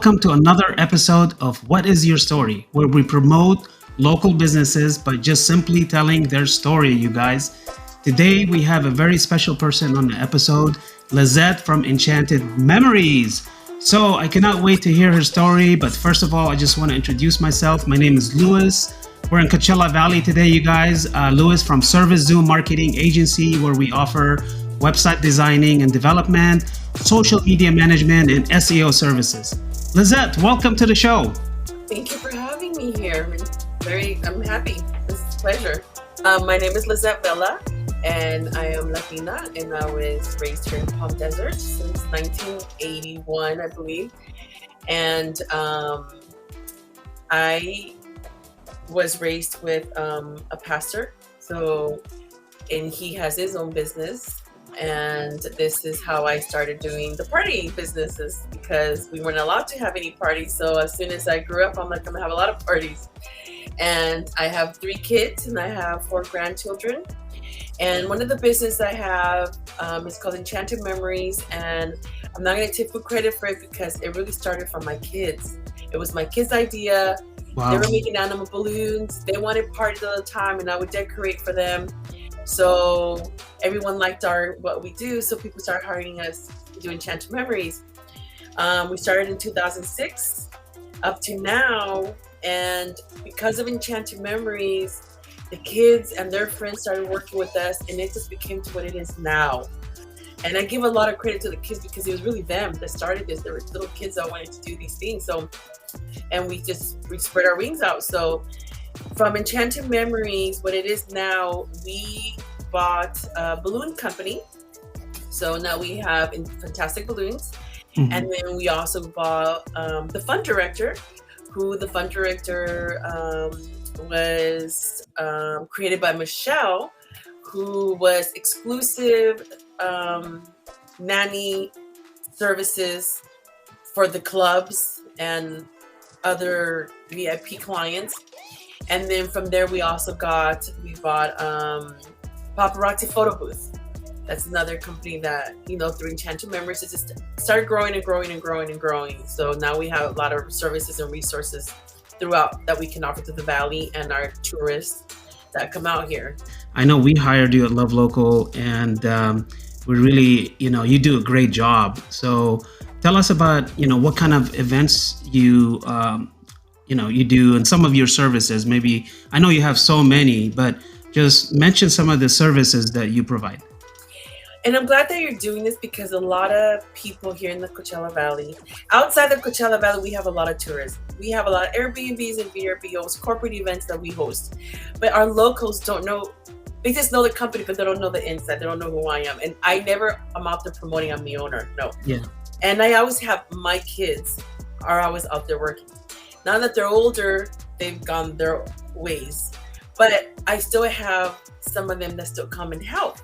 welcome to another episode of What is Your Story, where we promote local businesses by just simply telling their story, you guys. Today we have a very special person on the episode, Lizette from Enchanted Memories. So I cannot wait to hear her story, but first of all, I just want to introduce myself. My name is Louis. We're in Coachella Valley today, you guys. Louis from Service Zoom Marketing Agency, where we offer website designing and development, social media management, and SEO services. Lizette, welcome to the show. Thank you for having me here. I'm happy. This is a pleasure. My name is Lizette Vela, and I am Latina, and I was raised here in Palm Desert since 1981, I believe. And I was raised with a pastor, and he has his own business. And this is how I started doing the party businesses, because we weren't allowed to have any parties. So as soon as I grew up, I'm like, I'm gonna have a lot of parties. And I have 3 kids and I have 4 grandchildren. And one of the business I have is called Enchanted Memories. And I'm not gonna take full credit for it because it really started from my kids. It was my kids' idea. Wow. They were making animal balloons. They wanted parties all the time, and I would decorate for them. So everyone liked what we do, so people started hiring us to do Enchanted Memories. We started in 2006 up to now, and because of Enchanted Memories, the kids and their friends started working with us, and it just became to what it is now. And I give a lot of credit to the kids because it was really them that started this. There were little kids that wanted to do these things, and we spread our wings out. So from Enchanted Memories, what it is now, we bought a balloon company. So now we have fantastic balloons. Mm-hmm. And then we also bought the fund director, was created by Michelle, who was exclusive nanny services for the clubs and other VIP clients. And then from there, we bought Paparazzi Photo Booth. That's another company that, through Enchanted Memories, it just started growing and growing and growing and growing. So now we have a lot of services and resources throughout that we can offer to the Valley and our tourists that come out here. I know we hired you at Love Local, and we really, you do a great job. So tell us about, what kind of events you do, and some of your services. Maybe, I know you have so many, but just mention some of the services that you provide. And I'm glad that you're doing this because a lot of people here in the Coachella Valley, outside the Coachella Valley, we have a lot of tourists. We have a lot of Airbnbs and VRBOs, corporate events that we host. But our locals don't know. They just know the company, but they don't know the inside. They don't know who I am. And I'm out there promoting I'm the owner. No. Yeah. And I always have my kids are always out there working. Now that they're older, they've gone their ways. But I still have some of them that still come and help.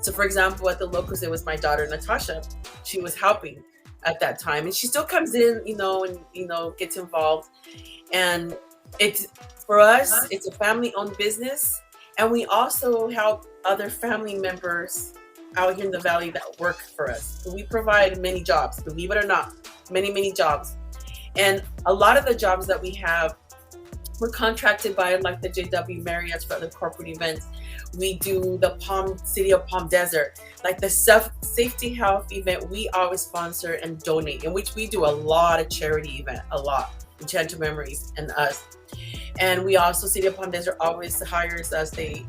So for example, at the locals, it was my daughter, Natasha. She was helping at that time. And she still comes in, and gets involved. And for us, it's a family-owned business. And we also help other family members out here in the Valley that work for us. So we provide many jobs, believe it or not, many, many jobs. And a lot of the jobs that we have, we're contracted by like the JW Marriott for other corporate events. We do the City of Palm Desert, like the safety health event. We always sponsor and donate, in which we do a lot of charity event, a lot. Enchanted Memories and us. And we also, City of Palm Desert always hires us, to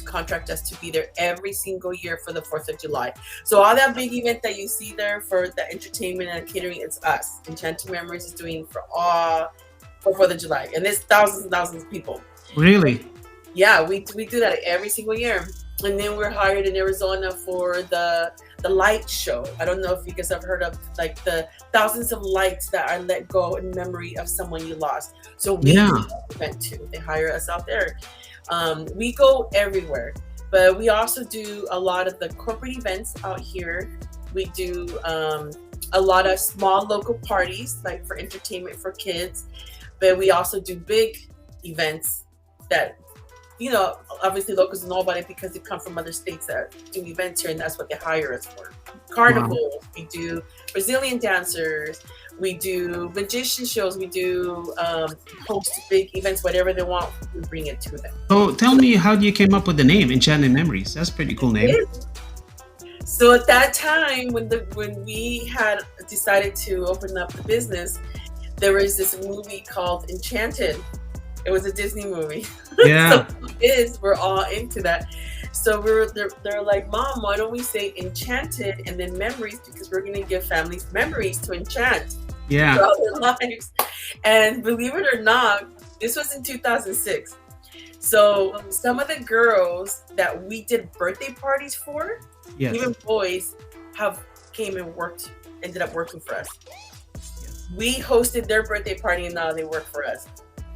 contract us to be there every single year for the 4th of July. So all that big event that you see there for the entertainment and catering, it's us. Enchanted Memories is doing for 4th of July. And there's thousands and thousands of people. Really? Yeah, we do that every single year. And then we're hired in Arizona for the light show. I don't know if you guys have heard of like the thousands of lights that are let go in memory of someone you lost. So we do that event too. They hire us out there. We go everywhere, but we also do a lot of the corporate events out here. We do a lot of small local parties, like for entertainment for kids, but we also do big events that obviously locals know about it because they come from other states that do events here, and that's what they hire us for. Carnivals, we do Brazilian dancers, We do magician shows. We do host big events, whatever they want, we bring it to them. So tell me, how do you came up with the name Enchanted Memories? That's a pretty cool name. So at that time, when we had decided to open up the business, there was this movie called Enchanted. It was a Disney movie. Yeah. So we're all into that. So they're like, Mom, why don't we say Enchanted and then memories, because we're gonna give families memories to enchant Yeah. throughout their lives. And believe it or not, this was in 2006. So some of the girls that we did birthday parties for, Yes. even boys, have came and ended up working for us. We hosted their birthday party and now they work for us.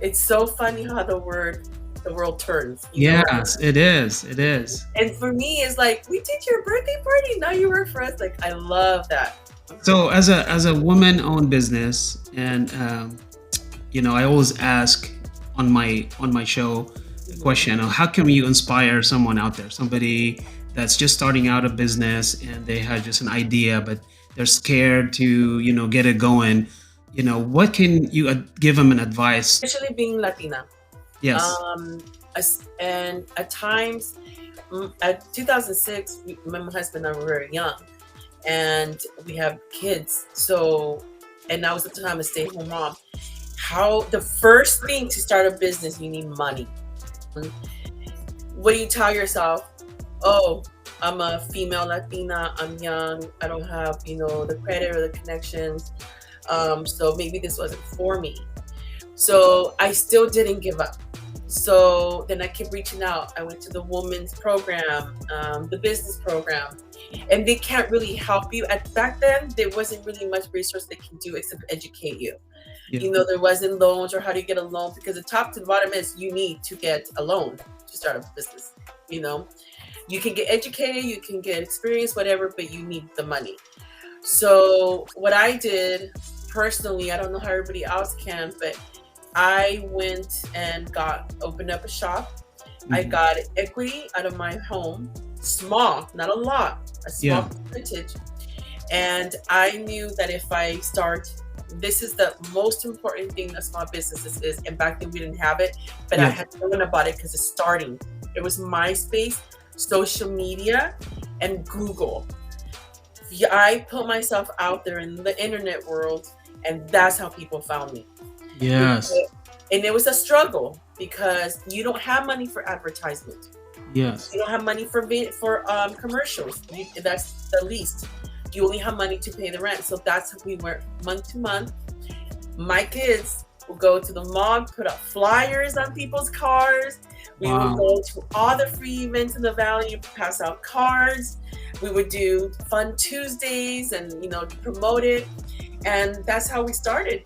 It's so funny how the world turns. Yes, it is. It is. And for me, it's like, we did your birthday party, now you work for us. Like, I love that. So as a woman-owned business, and I always ask on my show the question of how can you inspire someone out there, somebody that's just starting out a business and they have just an idea, but they're scared to get it going. What can you give them an advice? Especially being Latina. Yes. And at times, at 2006, my husband and I were very young, and we have kids. So, and I was at the time a stay-at-home mom. The first thing to start a business, you need money. What do you tell yourself? Oh, I'm a female Latina. I'm young. I don't have, the credit or the connections. So maybe this wasn't for me. So I still didn't give up. So then I kept reaching out. I went to the women's program, the business program, and they can't really help you. Back then, there wasn't really much resource they can do except educate you. Yeah. There wasn't loans or how to get a loan, because the top to the bottom is you need to get a loan to start a business. You can get educated, you can get experience, whatever, but you need the money. So what I did personally, I don't know how everybody else can, but I went and opened up a shop. Mm-hmm. I got equity out of my home, small, not a lot, a small percentage. And I knew that if I start, this is the most important thing that small businesses is. And back then we didn't have it, but I had known about it because it's starting. It was MySpace, social media, and Google. I put myself out there in the internet world, and that's how people found me. Yes. And it was a struggle because you don't have money for advertisement. Yes. You don't have money for commercials. That's the least. You only have money to pay the rent. So that's how we went month to month. My kids will go to the mall, put up flyers on people's cars. We would go to all the free events in the valley, pass out cards. We would do fun Tuesdays and, promote it. And that's how we started.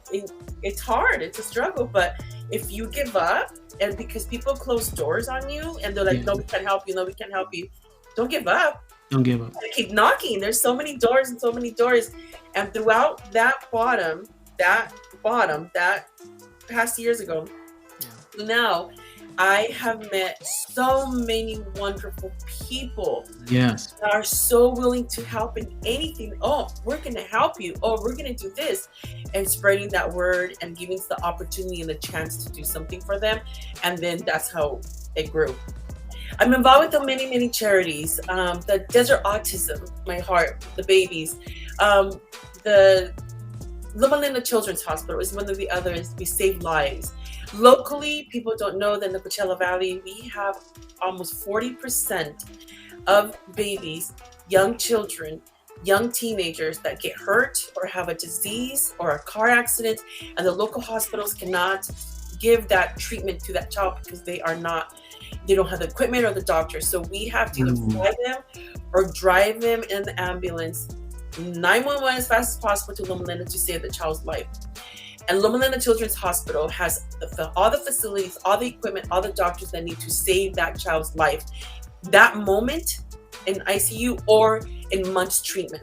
It's hard. It's a struggle. But if you give up, and because people close doors on you and they're like, no, we can't help you. No, we can't help you. Don't give up. Don't give up. Keep knocking. There's so many doors and so many doors. And throughout that past years ago, now I have met so many wonderful people. Yes. That are so willing to help in anything. Oh, we're going to help you. Oh, we're going to do this. And spreading that word and giving the opportunity and the chance to do something for them. And then that's how it grew. I'm involved with many, many charities. The Desert Autism, my heart, the babies. The Loma Linda Children's Hospital is one of the others. We save lives. Locally, people don't know that in the Coachella Valley, we have almost 40% of babies, young children, young teenagers that get hurt or have a disease or a car accident, and the local hospitals cannot give that treatment to that child because they don't have the equipment or the doctor. So we have to either fly them or drive them in the ambulance 911 as fast as possible to Loma Linda to save the child's life. And Loma Linda Children's Hospital has all the facilities, all the equipment, all the doctors that need to save that child's life. That moment in ICU or in months treatment.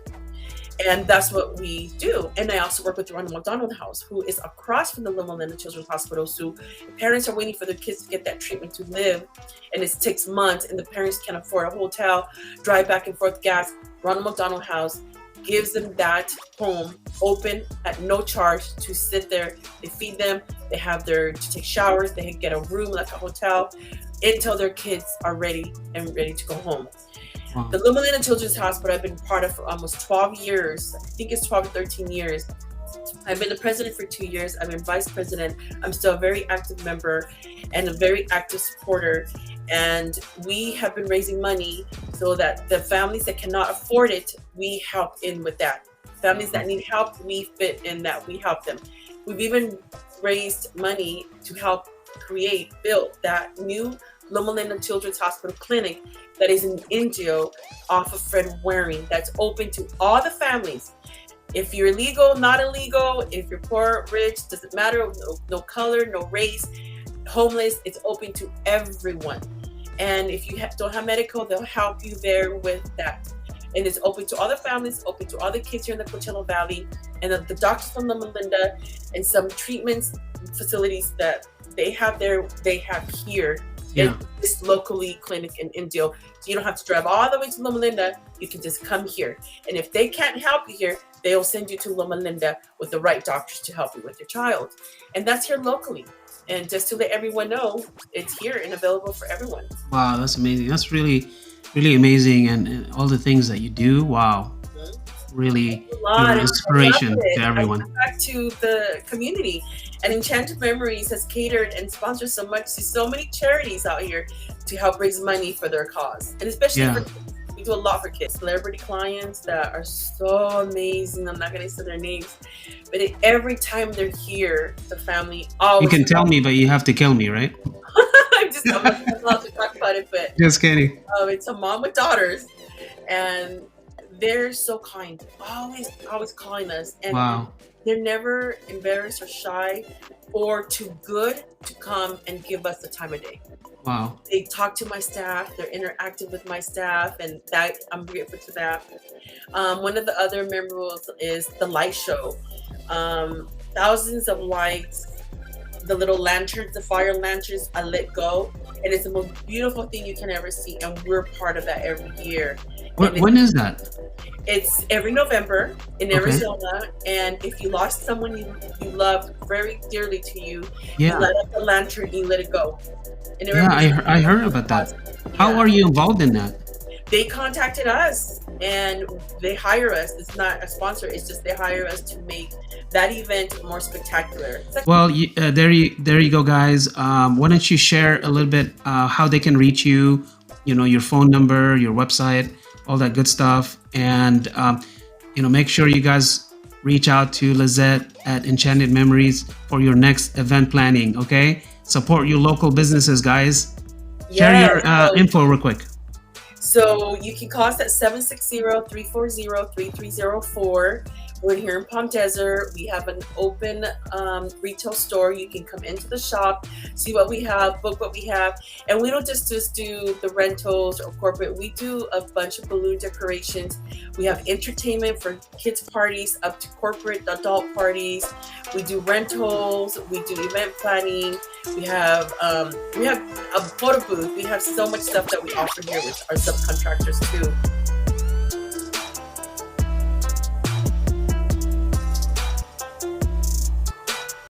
And that's what we do. And I also work with the Ronald McDonald House, who is across from the Loma Linda Children's Hospital. So parents are waiting for their kids to get that treatment to live. And it takes months and the parents can't afford a hotel, drive back and forth gas. Ronald McDonald House gives them that home open at no charge to sit there. They feed them, they have to take showers, they get a room like a hotel until their kids are ready to go home. Wow. The Loma Linda Children's Hospital I've been part of for almost 12 years. I think it's 12 or 13 years. I've been the president for 2 years. I've been vice president. I'm still a very active member and a very active supporter. And we have been raising money so that the families that cannot afford it, we help in with that. Families that need help, we fit in that, we help them. We've even raised money to help build that new Loma Linda Children's Hospital clinic that is in Indio off of Fred Waring, that's open to all the families. If you're illegal, not illegal, if you're poor, rich, doesn't matter, no color, no race, homeless, it's open to everyone. And if you don't have medical, they'll help you there with that. And it's open to all the families, open to all the kids here in the Coachella Valley, and the doctors from Loma Linda, and some treatments facilities that they have there, they have here. Yeah. This locally clinic in Indio. So you don't have to drive all the way to Loma Linda. You can just come here. And if they can't help you here, they'll send you to Loma Linda with the right doctors to help you with your child. And that's here locally. And just to let everyone know, it's here and available for everyone. Wow, that's amazing. That's really, really amazing. And all the things that you do, wow. Really, you're an inspiration to everyone. I give back to the community. And Enchanted Memories has catered and sponsored so many charities out here to help raise money for their cause. And especially for kids. We do a lot for kids. Celebrity clients that are so amazing. I'm not going to say their names. But every time they're here, the family always... You can tell me, but you have to kill me, right? I'm not allowed to talk about it, but... Just kidding. It's a mom with daughters. And they're so kind. Always calling us. And wow. They're never embarrassed or shy or too good to come and give us the time of day. Wow. They talk to my staff. They're interactive with my staff, and that I'm grateful to that. One of the other memorables is the light show. Thousands of lights, the little lanterns, the fire lanterns I let go. And it's the most beautiful thing you can ever see. And we're part of that every year. When is that? It's every November in Arizona, and if you lost someone you loved very dearly to you, you light up the lantern, you let it go. And I heard about that. How are you involved in that? They contacted us and they hire us. It's not a sponsor. It's just they hire us to make that event more spectacular. Well, there you go, guys. Why don't you share a little bit how they can reach you? You know, your phone number, your website, all that good stuff. And, make sure you guys reach out to Lizette at Enchanted Memories for your next event planning, okay? Support your local businesses, guys. Share your info real quick. So you can call us at 760-340-3304. We're here in Palm Desert. We have an open retail store. You can come into the shop, see what we have, book what we have. And we don't just do the rentals or corporate. We do a bunch of balloon decorations. We have entertainment for kids parties up to corporate adult parties. We do rentals. We do event planning. We have a photo booth. We have so much stuff that we offer here with our subcontractors too.